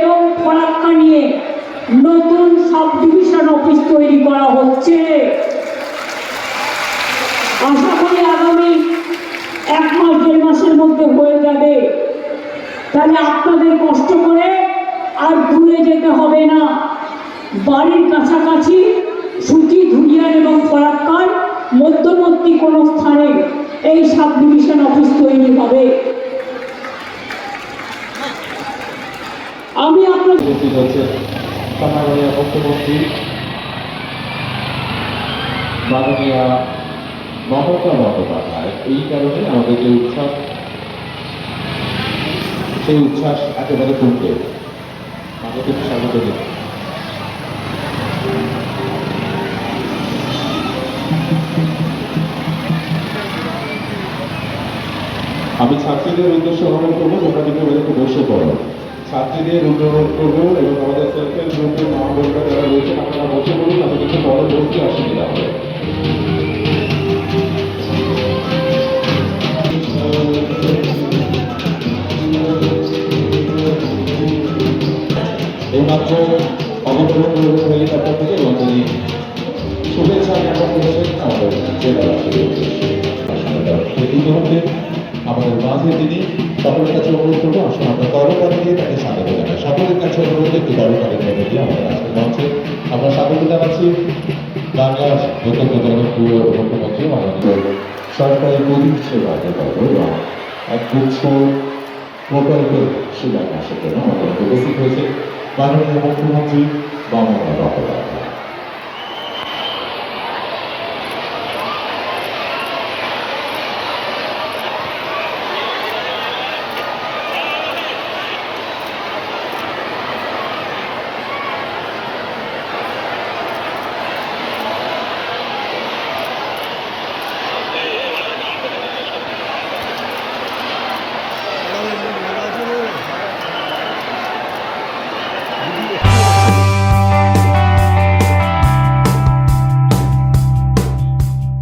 এবং ফরাক্কা নিয়ে নতুন সাব ডিভিশন অফিস তৈরি করা হচ্ছে। আশা করি আগামী 1 মাস 1.5 মাসের মধ্যে হয়ে যাবে। তাহলে আপনাদের কষ্ট করে আর দূরে যেতে হবে না, বাড়ির কাছাকাছি সুতি, ধুলিয়ান এবং ফরাক্কার মধ্যবর্তী কোনো স্থানে এই সাব ডিভিশন অফিস তৈরি হবে। আমি আপনাদের মাননীয় মুখ্যমন্ত্রী মাননীয়া মমতা বন্দ্যোপাধ্যায় এই কারণে আমাদের যে উচ্ছ্বাস, সেই উচ্ছ্বাস একেবারে কমবে। আমাদের স্বাগত দিন। আমি ছাত্রীদের উদ্দেশ্যে অনুরোধ করবো, তোমরা কিন্তু একটু বসে পড়ো। ছাত্রীদের অনুরোধ করবো এবং আমাদের সেলফ হেল্প গ্রুপের মা বোনরা যারা রয়েছেন আপনারা বসে পড়ুন, তাদের কিন্তু বড় বসতে অসুবিধা হবে। এইমাত্র অবতরণ করবেন হেলিকপ্টার থেকে এবং তিনি শুভেচ্ছা জ্ঞাপন করেছেন আমাদের জেলাবাসীর উদ্দেশ্যে। এই মুহূর্তে আমাদের মাঝে তিনি সকলের কাছে অনুরোধ করবো, আসলে আমরা করতালি দিয়ে তাকে স্বাগত জানাই। সকলের কাছে অনুরোধ একটু করতালির মধ্যে দিয়ে আমাদের আজকের মঞ্চে আমরা স্বাগত জানাচ্ছি বাংলার অত্যন্ত জনপ্রিয় মুখ্যমন্ত্রী মাননীয় সরকারি প্রদীপ সেবা এবং এক গুচ্ছ প্রকল্পের শিলান্যাসের জন্য আমাদের উপস্থিত হয়েছে মাননীয় মুখ্যমন্ত্রী মমতা বন্দ্যোপাধ্যায়।